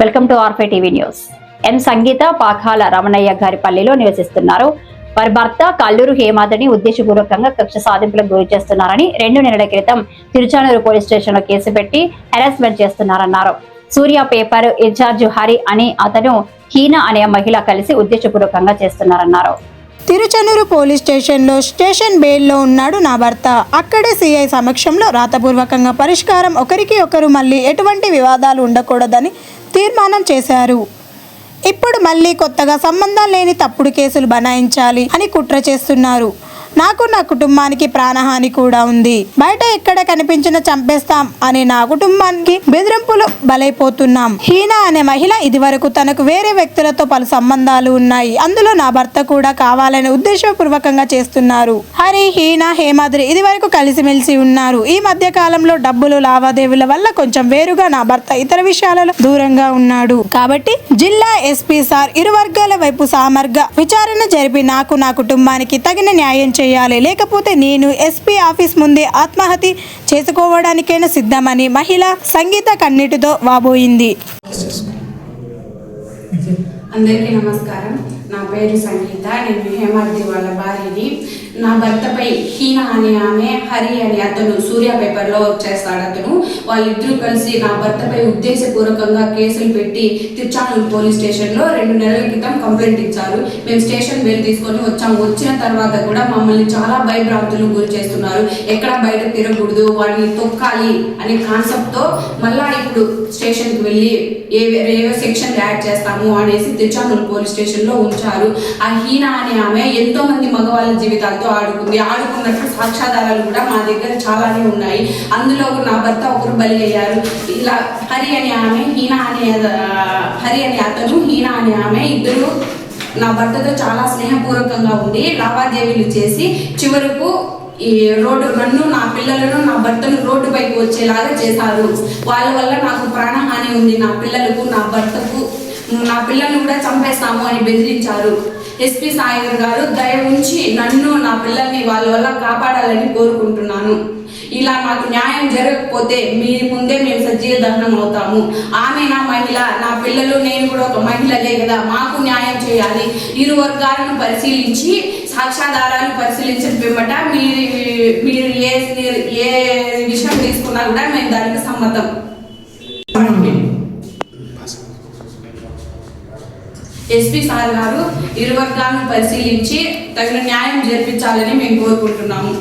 Welcome to ఆర్ఫే TV news. M Sangeetha Pakala Ramanayya గారి పల్లిలో నివసిస్తున్నారు. వారి భర్త కల్లూరు హేమాద్రిని ఉద్దేశపూర్వకంగా కక్ష సాధింపులకు గురి చేస్తున్నారని 2 నెలల క్రితం తిరుచానూరు పోలీస్ స్టేషన్ లో కేసు పెట్టి హెరాస్మెంట్ చేస్తున్నారన్నారు. సూర్య పేపర్ ఇన్ఛార్జ్ హరి అని అతను హీన అనే మహిళ కలిసి ఉద్దేశపూర్వకంగా చేస్తున్నారన్నారు. తిరుచనూరు పోలీస్ స్టేషన్లో స్టేషన్ బెయిల్లో ఉన్నాడు నా భర్త. అక్కడే సిఐ సమక్షంలో రాతపూర్వకంగా పరిష్కారం, ఒకరికి ఒకరు మళ్ళీ ఎటువంటి వివాదాలు ఉండకూడదని తీర్మానం చేశారు. ఇప్పుడు మళ్ళీ కొత్తగా సంబంధం లేని తప్పుడు కేసులు బనాయించాలి అని కుట్ర చేస్తున్నారు. నాకు నా కుటుంబానికి ప్రాణహాని కూడా ఉంది. బయట ఎక్కడ కనిపించిన చంపేస్తాం అని నా కుటుంబానికి బెదిరింపులు బలైపోతున్నాం. హీనా అనే మహిళ ఇదివరకు తనకు వేరే వ్యక్తులతో పలు సంబంధాలు ఉన్నాయి. అందులో నా భర్త కూడా కావాలని ఉద్దేశపూర్వకంగా చేస్తున్నారు. హరి, హీనా, హేమాద్రి ఇదివరకు కలిసిమెలిసి ఉన్నారు. ఈ మధ్య కాలంలో డబ్బులు లావాదేవీల వల్ల కొంచెం వేరుగా నా భర్త ఇతర విషయాలలో దూరంగా ఉన్నాడు. కాబట్టి జిల్లా ఎస్పీ సార్ ఇరు వర్గాల వైపు సామర్గ విచారణ జరిపి నాకు నా కుటుంబానికి తగిన న్యాయం చేయాలి. లేకపోతే నేను ఎస్పీ ఆఫీస్ ముందే ఆత్మహత్య చేసుకోవడానికైనా సిద్ధమని మహిళ సంగీత కన్నీటితో వాబోయింది. అందరికీ నమస్కారం. నా పేరు సంగీత. నేను హేమాద్రి వాళ్ళ భార్యని. నా భర్తపై హీనా అనే ఆమె, హరి అని అతను సూర్య పేపర్లో వర్క్ చేస్తాడు. అతను వాళ్ళిద్దరూ కలిసి నా భర్తపై ఉద్దేశపూర్వకంగా కేసులు పెట్టి తిరుచానూరు పోలీస్ స్టేషన్లో 2 నెలల క్రితం కంప్లైంట్ ఇచ్చారు. మేము స్టేషన్ బెయిల్ తీసుకొని వచ్చాము. వచ్చిన తర్వాత కూడా మమ్మల్ని చాలా భయభ్రాంతులకు గురి చేస్తున్నారు. ఎక్కడ బయట తిరగకూడదు, వాడిని తొక్కాలి అనే కాన్సెప్ట్తో మళ్ళా ఇప్పుడు స్టేషన్కి వెళ్ళి ఏవో సెక్షన్ యాడ్ చేస్తాము అనేసి తిరుచానూరు పోలీస్ స్టేషన్లో ఉంచారు. ఆ హీనా అనే ఆమె ఎంతో మంది మగవాళ్ళ జీవితాలతో ఆడుకున్నట్టు సాక్ష్యాధారాలు కూడా మా దగ్గర చాలానే ఉన్నాయి. అందులో నా భర్త ఒకరు బలి అయ్యారు. ఇలా హరి అనే ఆమె, హరి అనే అతను, హీనా అనే ఆమె ఇద్దరు నా భర్తతో చాలా స్నేహపూర్వకంగా ఉండి లావాదేవీలు చేసి చివరకు ఈ నన్ను, నా పిల్లలను, నా భర్తను రోడ్డుపైకి వచ్చేలాగా చేశారు. వాళ్ళ వల్ల నాకు ప్రాణహాని ఉంది. నా పిల్లలకు, నా భర్తకు, నా పిల్లల్ని కూడా చంపేస్తాము అని బెదిరించారు. ఎస్పీ సాగర్ గారు దయ ఉంచి నన్ను, నా పిల్లల్ని వాళ్ళ వల్ల కాపాడాలని కోరుకుంటున్నాను. ఇలా మాకు న్యాయం జరగకపోతే మీ ముందే మేము సజీవ దహనం అవుతాము. ఆమె నా మహిళ, నా పిల్లలు, నేను కూడా ఒక మహిళలే కదా, మాకు న్యాయం చేయాలి. ఇరు వర్గాలను పరిశీలించి సాక్ష్యాధారాలు పరిశీలించిన పిమ్మట మీరు ఏ విషయం తీసుకున్నా కూడా మేము దానికి సమ్మతం. ఎస్పీ సార్ గారు ఇరు వర్గాలను పరిశీలించి తగిన న్యాయం జరిపించాలని మేము కోరుకుంటున్నాము.